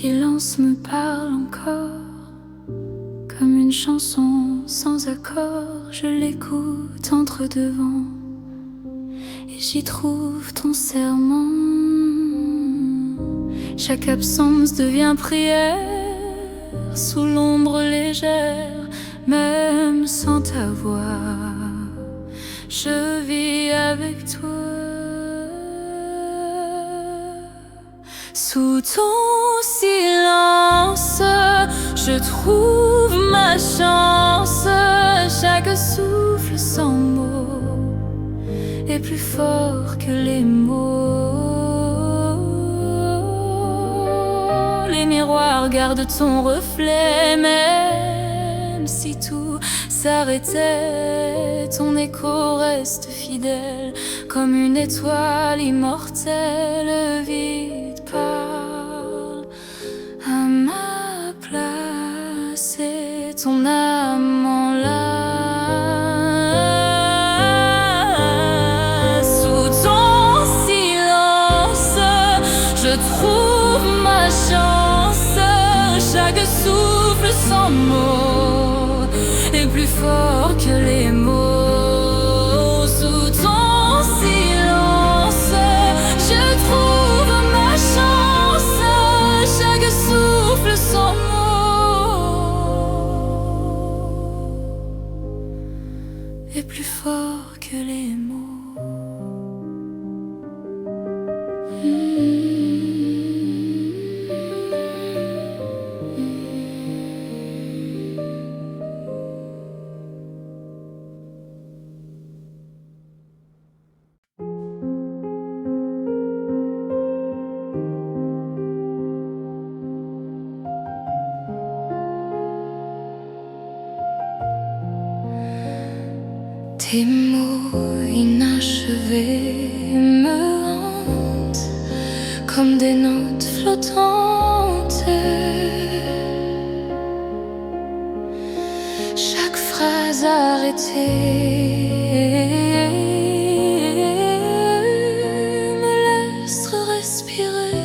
silence me parle encore, comme une chanson sans accord. Je l'écoute entre deux vents et j'y trouve ton serment. Chaque absence devient prière sous l'ombre légère, même sans ta voix. Je vis avec toi. Sous ton silence, je trouve ma chance. Chaque souffle sans mots est plus fort que les mots. Les miroirs gardent ton reflet, même si tout s'arrêtait, ton écho reste fidèle, comme une étoile immortelle. Le vide parle à ma place et ton âme en lasse. Sous ton silence, je trouve ma chance. Chaque souffle sans mots est plus fort que les mots. Sous ton silence, je trouve ma chance. Chaque souffle sans mots est plus fort que les mots. Tes mots inachevés me hantent comme des notes flottantes. Chaque phrase arrêtée me laisse respirer.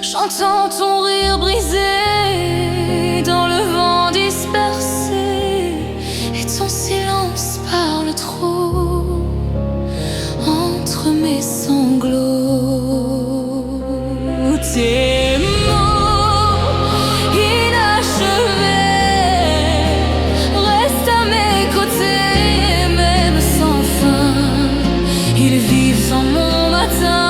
J'entends ton rire brisé dans le vent dispersé, et ton silence parle trop entre mes sanglots. Tes mots inachevés restent à mes côtés, même sans fin, ils vivent en mon matin.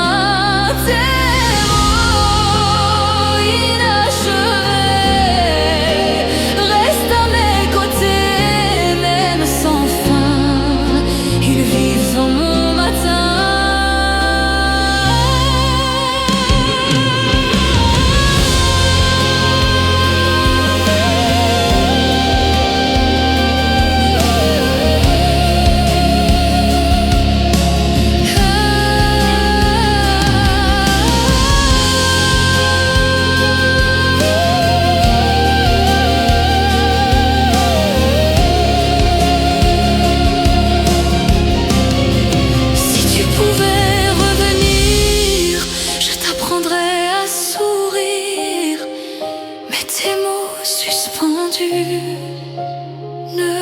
Ne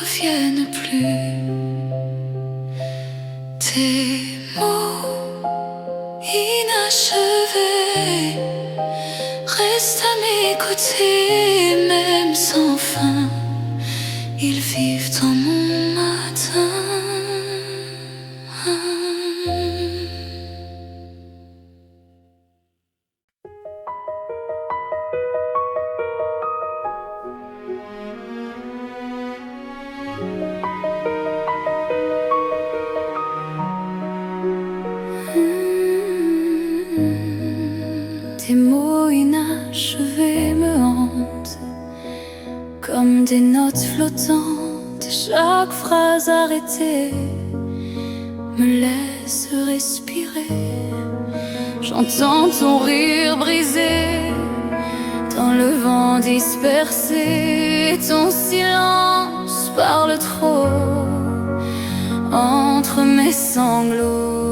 reviennent plus. Tes mots inachevés restent à mes côtés, même sans fin, ils vivent en mon matin. Tes mots inachevés me hantent comme des notes flottantes. Chaque phrase arrêtée me laisse respirer. J'entends ton rire brisé dans le vent dispersé. Ton silence parle trop entre mes sanglots.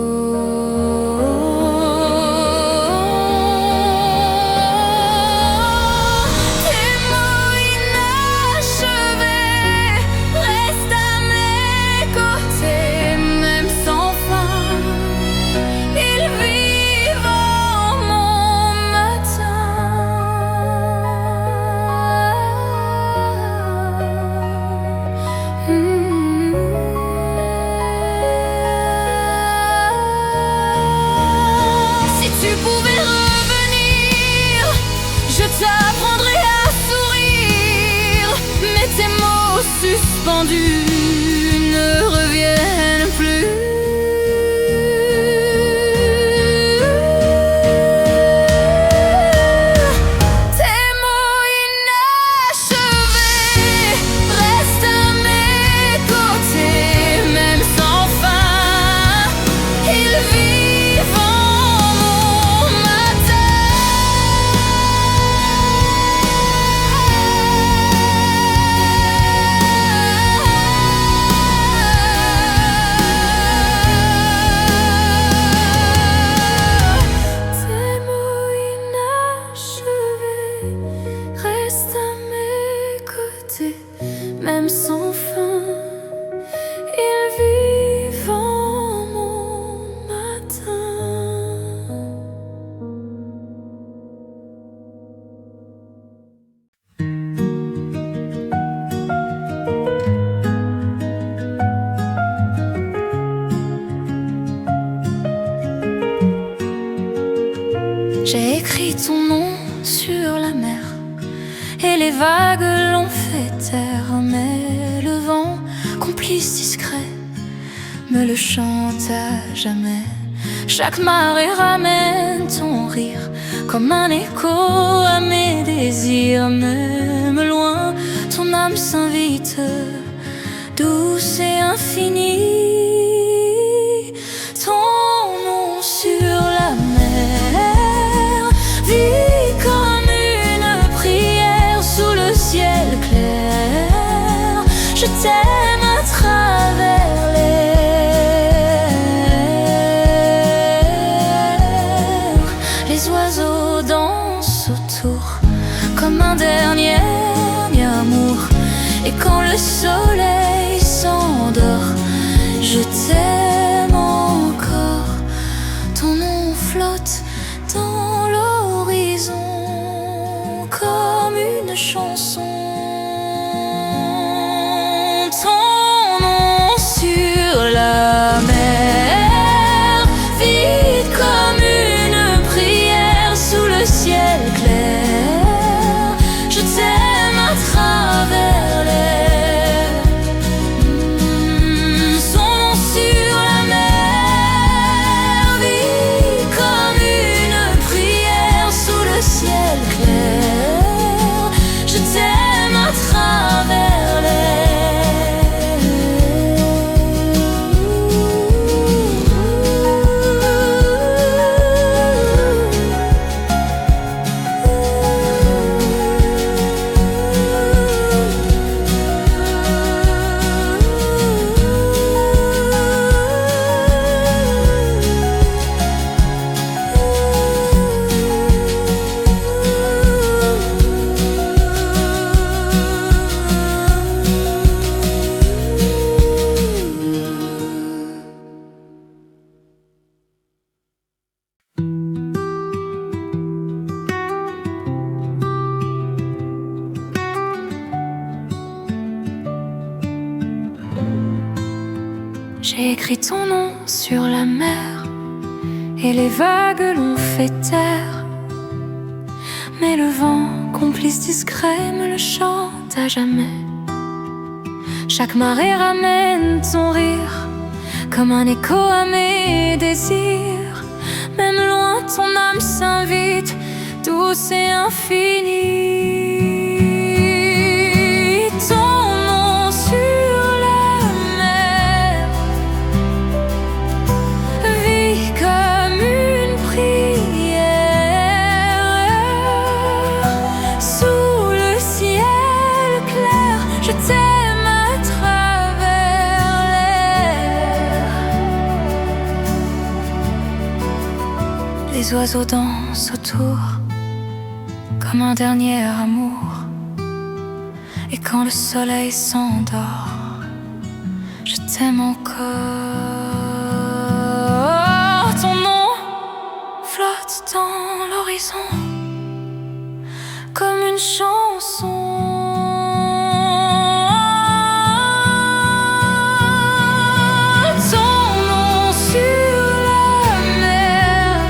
tu pouvais revenir, je t'apprendrais à sourire. Mais tes mots suspendus ne reviennent plus. Même sans fin, ils vivent en mon matin. J'ai écrit ton nom sur la mer et les vagues l'ont fait taire. Mais le vent, complice discret, me le chante à jamais. Chaque marée ramène ton rire comme un écho à mes désirs. Même loin, ton âme s'invite, douce et infinie. Ton nom sur la mer vit comme une prière sous le ciel clair. Je t'aime à travers l'air. Les oiseaux dansent autour comme un dernier amour. Et quand le soleil s'endort, je t'aime encore. Ton nom flotte dans l'horizon comme une chanson. Ton nom sur la mer vit comme une prière sous le ciel clair. Je t'aime à travers l'air. Son nom sur la mer vit comme une prière sous le ciel clair. Je t'aime à travers l'air. J'ai écrit ton nom sur la mer et les vagues l'ont fait taire. Mais le vent, complice discret, me le chante à jamais. Chaque marée ramène ton rire comme un écho à mes désirs. Même loin, ton âme s'invite, douce et infinie. Ton nom sur la mer vit comme une prière sous le ciel clair. Je t'aime à travers l'air. Les oiseaux dansent autour comme un dernier amour. Et quand le soleil s'endort, je t'aime encore. Ton nom flotte dans l'horizon comme une chanson. Ton nom sur la mer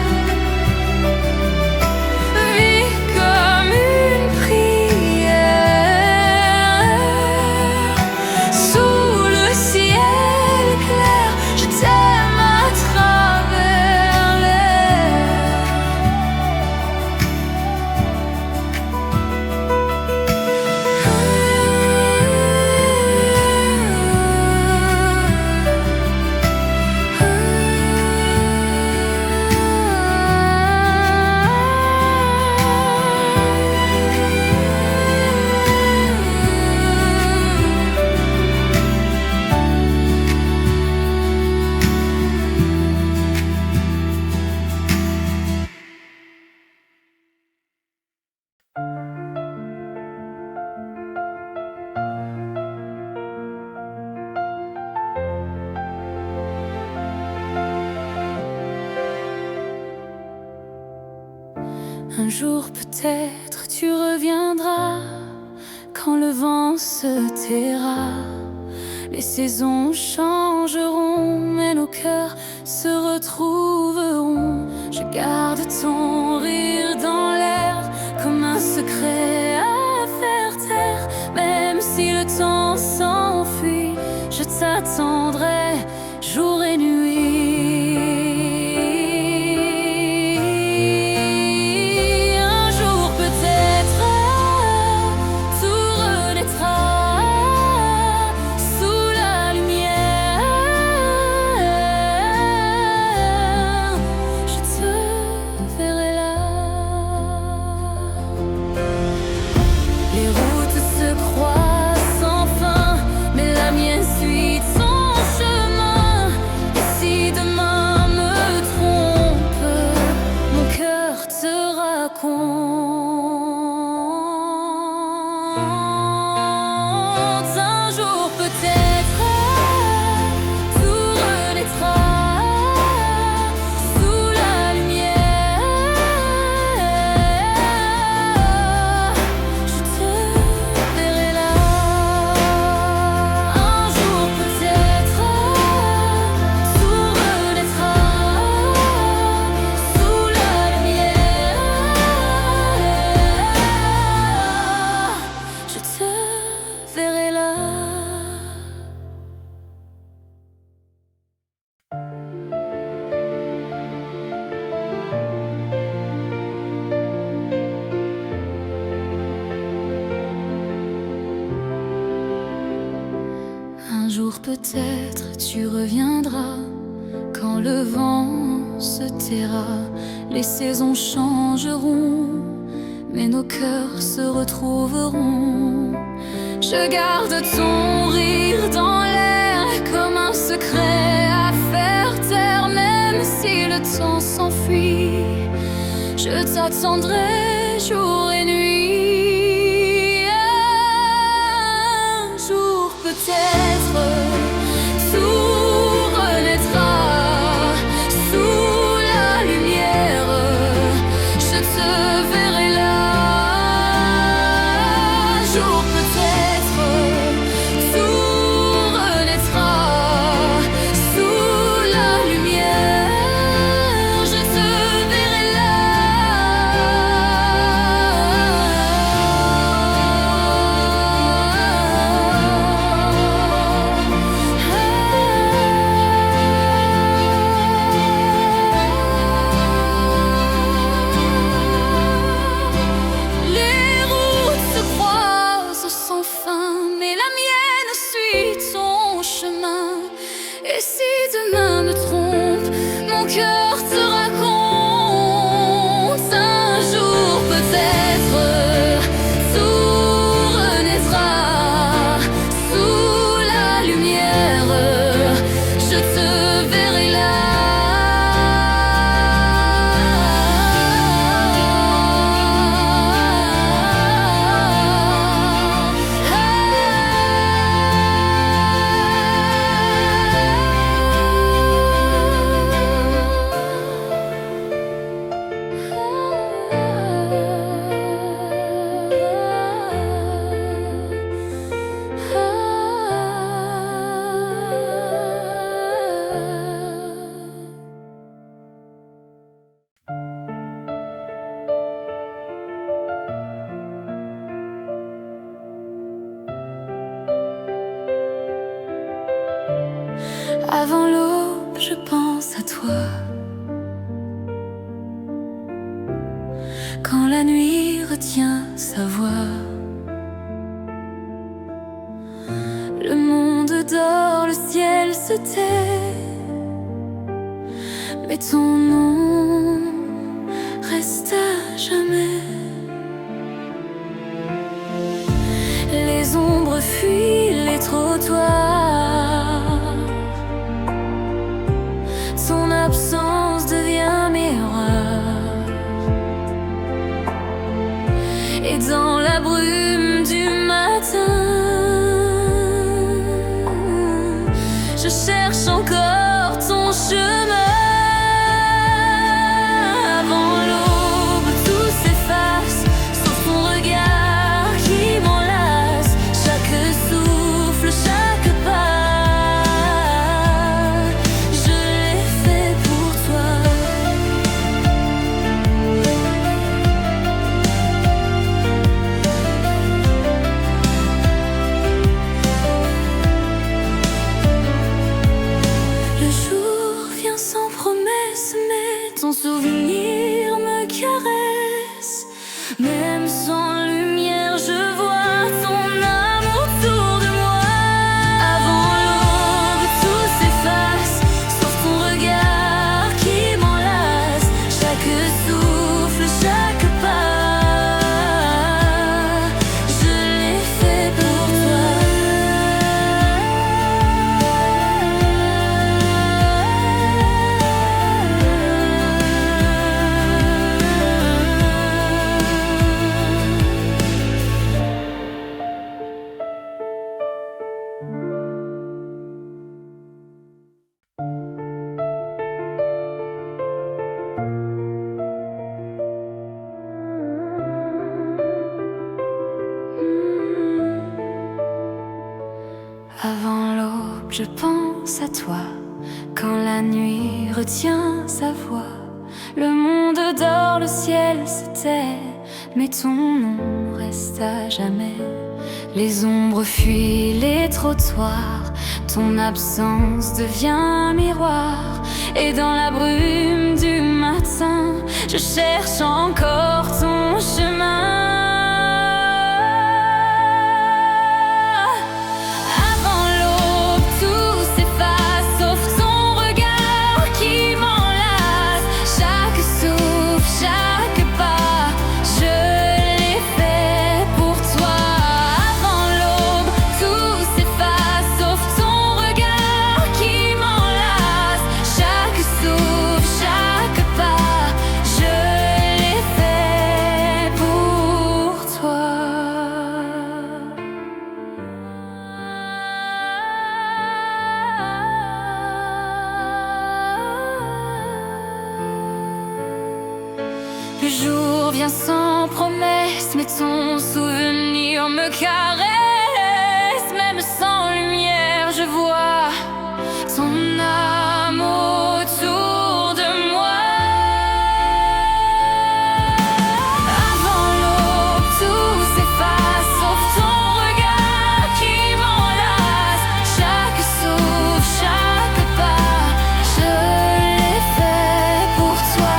Un jour peut-être tu reviendras, quand le vent se taira. Les saisons changeront, mais nos cœurs se retrouveront. Je garde ton rire dans l'air, comme un secret à faire taire. Même si le temps s'enfuit, je t'attendrai jour et nuit. Un jour peut-être tout renaîtra sous la lumière. Je te verrai là. Les routes se croisent sans fin, mais la mienne suit son chemin. Et si demain me trompe, mon cœur te raconte. Un jour peut-être tout renaîtra sous la lumière. Je te verrai là. Un jour peut-être tout renaîtra sous la lumière. Je te verrai là. Un jour peut-être tu reviendras, quand le vent se taira. Les saisons changeront, mais nos cœurs se retrouveront. Je garde ton rire dans l'air, comme un secret à faire taire. Même si le temps s'enfuit, je t'attendrai jour et nuit. Un jour peut-être tout renaîtra sous la lumière. Je te verrai là. Un jour peut-être tout renaîtra sous la lumière. Je te verrai là. Les routes se croisent sans fin, mais la mienne suit son chemin. Et si demain me trompe, mon cœur te raconte. Un jour peut-être tout renaîtra sous la lumière. Je te verrai là. Avant l'aube, je pense à toi. Quand la nuit retient sa voix, le monde dort, le ciel se tait, mais ton nom reste à jamais. Les ombres fuient les trottoirs, ton absence devient miroir. Et dans la brume du matin, je cherche encore ton chemin. souvenirs me caressent. Même sans lumière, je vois ton âme autour de moi. Avant l'aube, tout s'efface, sauf ton regard qui m'enlace. Chaque souffle, chaque pas, je l'ai fait pour toi. Avant l'aube, je pense à toi. Quand la nuit retient sa voix, le monde dort, le ciel se tait, mais ton nom reste à jamais. Les ombres fuient les trottoirs, ton absence devient un miroir. Et dans la brume du matin, je cherche encore ton chemin. Le jour vient sans promesse, mais ton souvenir me caresse. Même sans lumière, je vois ton âme autour de moi. Avant l'aube, tout s'efface, sauf ton regard qui m'enlace. Chaque souffle, chaque pas, je l'ai fait pour toi.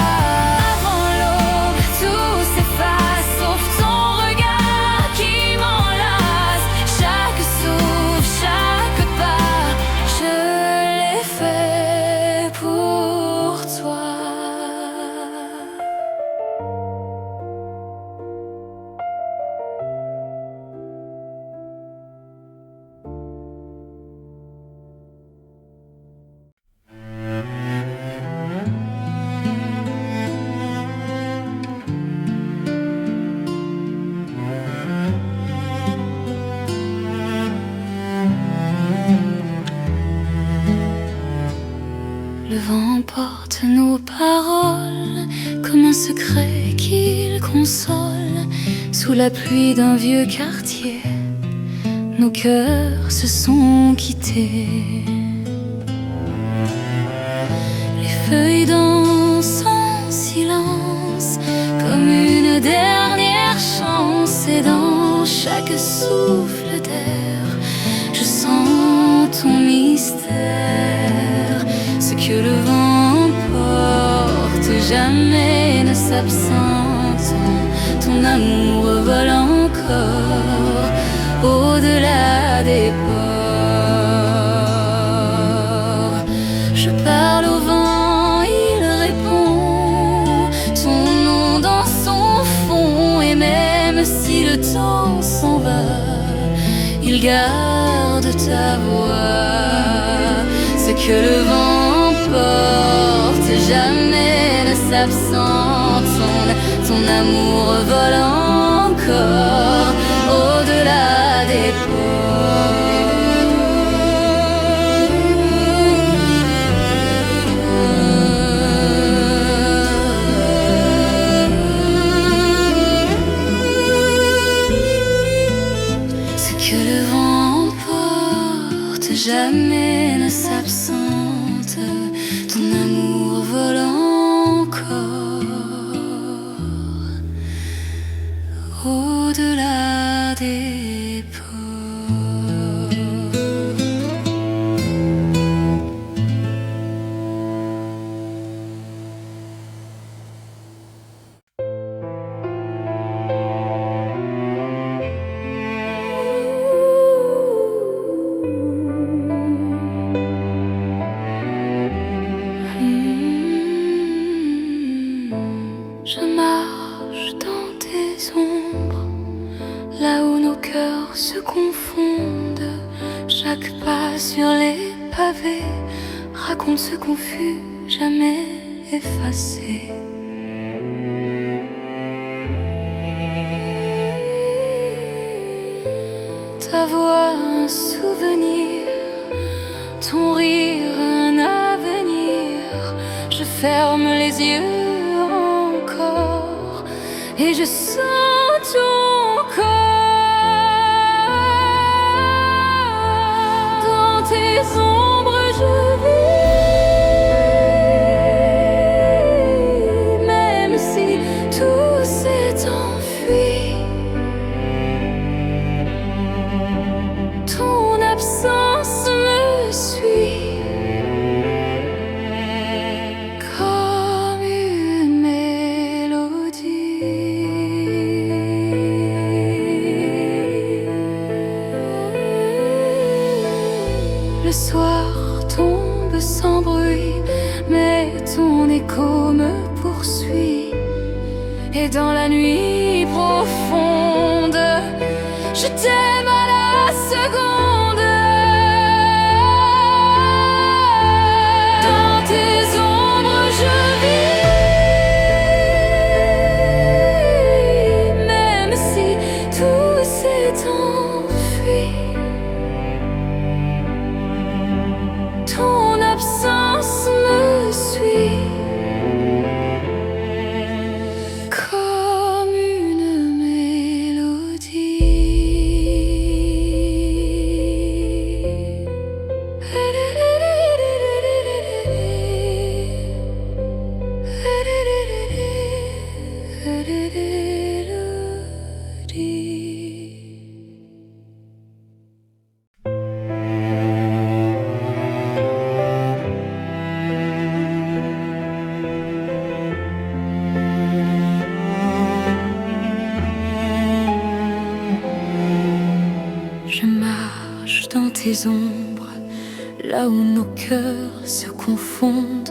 Le vent porte nos paroles comme un secret qu'il console. Sous la pluie d'un vieux quartier, nos cœurs se sont quittés. Les feuilles dansent en silence comme une dernière chance. Et dans chaque souffle d'air, je sens ton mystère. Ce que le vent porte jamais ne s'absente. Ton amour vole encore au-delà des ports. Je parle au vent, il répond ton nom dans son fond. Et même si le temps s'en va, il garde ta voix. Ce que le vent porte jamais ne s'absente. Ton amour vole encore au-delà des ports. Ce que le vent porte jamais ne s'absente. Ton amour vole encore au-delà des ports. ombres, là où nos cœurs se confondent. Chaque pas sur les pavés raconte ce qu'on fut jamais effacé. Ta voix un souvenir, ton rire un avenir. Je ferme les yeux encore et je sens ton corps. Dans tes ombres je vis, même si tout s'est enfui. Ton absence me suit comme une mélodie. Le soir tombe sans bruit, mais ton écho me poursuit. Et dans la nuit profonde, je t'aime à la seconde. Dans tes ombres je vis, même si tout s'est enfui. Ton absence me suit comme une mélodie. Je marche dans tes ombres, là où nos cœurs se confondent.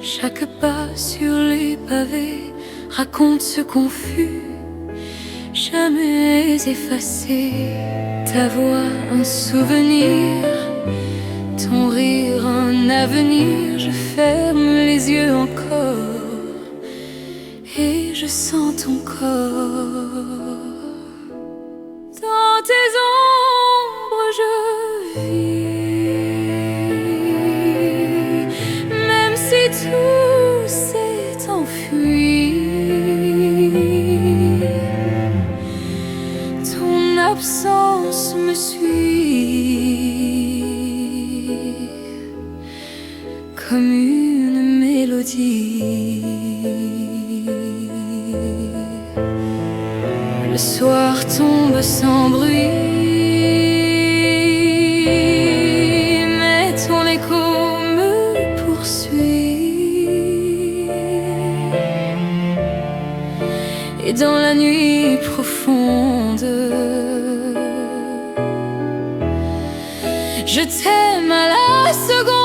Chaque pas sur les pavés raconte ce qu'on fut jamais effacé. Ta voix un souvenir, ton rire un avenir. Je ferme les yeux encore et je sens ton corps. Dans tes ombres je vis, même si tout s'est enfui. Ton absence me suit comme une mélodie. Le soir tombe sans bruit, mais ton écho me poursuit. Et dans la nuit profonde, je t'aime à la seconde.